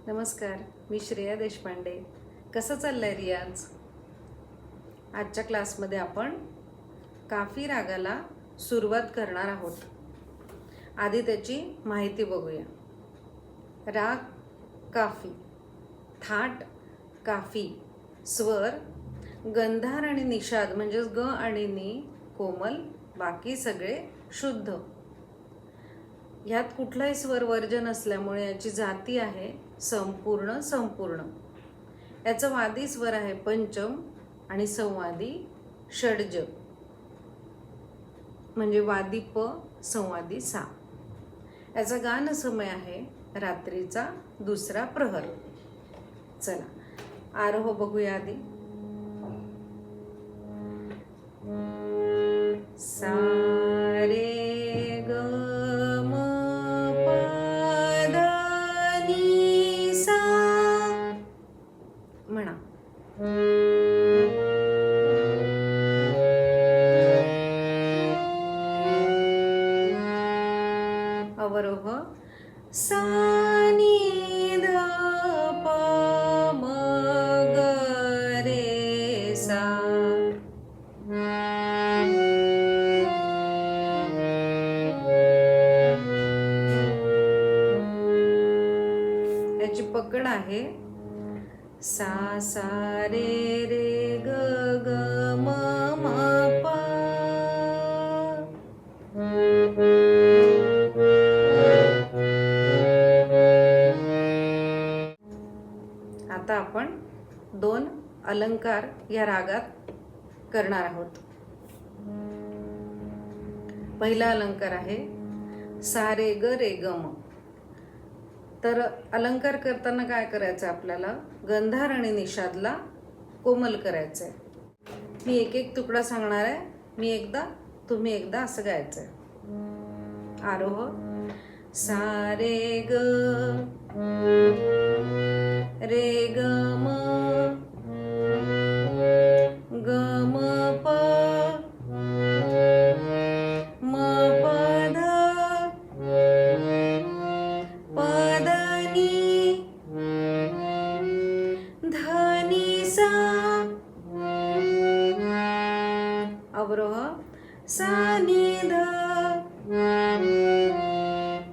नमस्कार, मी श्रेया देशपांडे. कसं चाललंय रियाज? आजच्या क्लासमध्ये आपण काफी रागाला सुरुवात करणार आहोत. आधी त्याची माहिती बघूया. राग काफी, थाट काफी, स्वर गंधार आणि निषाद म्हणजेच ग आणि नी कोमल, बाकी सगळे शुद्ध. ह्यात कुठलाही स्वर वर्जन असल्यामुळे याची जाती आहे संपूर्ण संपूर्ण. याचं वादी स्वर आहे पंचम आणि संवादी षड्ज, म्हणजे वादी प संवादी सा. याचा गान समय आहे रात्रीचा दुसरा प्रहर. चला आरोह बघूया आधी. सा रे ग म प ध नी सा म्हणा. अवरोह सा नी ध प म ग रे सा. याची पकड आहे सा सा रे रे ग ग म म प. आता आपण दोन अलंकार या रागात करणार आहोत. पहिला अलंकार आहे सा रे ग रे ग म. तर अलंकार करताना काय करायचं आपल्याला? गंधार आणि निषादला कोमल करायचं आहे. मी एक एक तुकडा सांगणार आहे, मी एकदा तुम्ही एकदा असं गायचं आहे. आरोह सा रे ग रे ग म ग म प म प ध प ध नी ध नी सा. अवरोह सा नी ध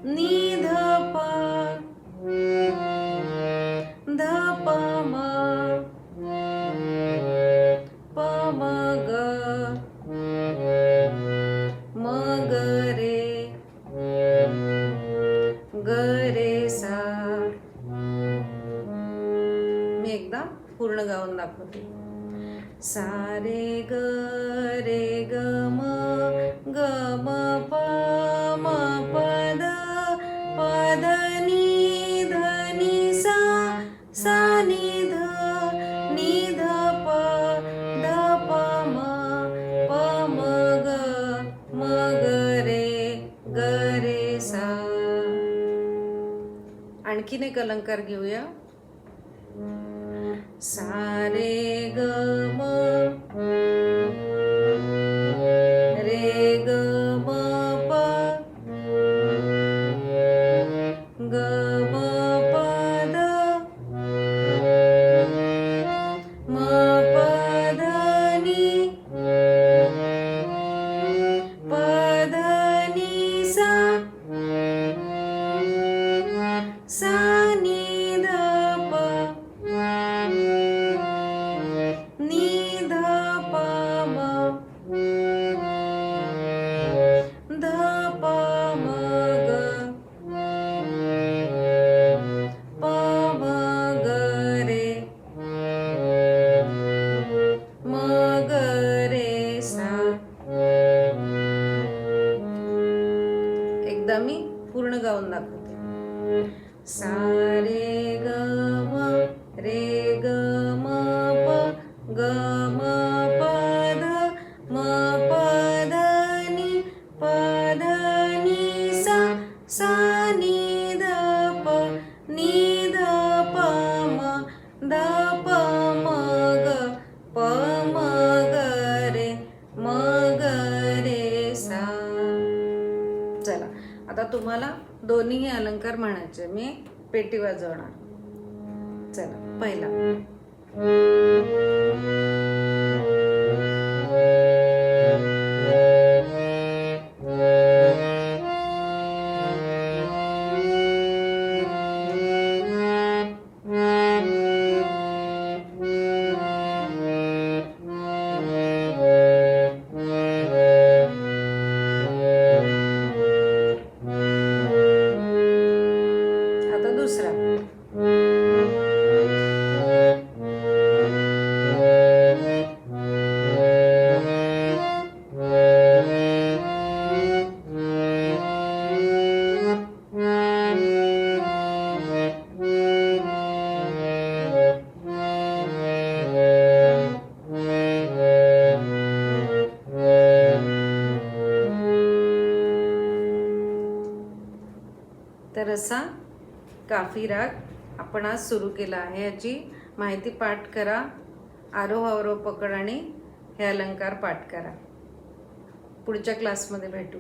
नी ध प ध प म प म ग म ग रे ग रे सा. मी एकदा पूर्ण गाऊन दाखवते. सा रे ग म ग म प म प ध नी सा सा नी ध प ध प म प म ग रे सा. आणखीन एक अलंकार घेऊया. सा रे ग म रे ग म प ग म प ध म प ध नी प ध नी सा सा नी ध प नी ध प म ध प म ग प म ग रे म ग रे सा. एकदा मी पूर्ण गाऊन दाखवते. सा रे ग म रे ग म प ग म प ध म प ध नी सा सा नी ध प म ध प म ग म ग रे सा. चला आता तुम्हाला दोन्ही अलंकार म्हणायचे. मी पेटी वाजवणार. चला पहिला. आता दुसरा. तर असा काफी राग आपण आज सुरू केला आहे. याची माहिती पाठ करा, आरोह अवरोह पकड आणि हे अलंकार पाठ करा. पुढच्या क्लासमध्ये भेटू.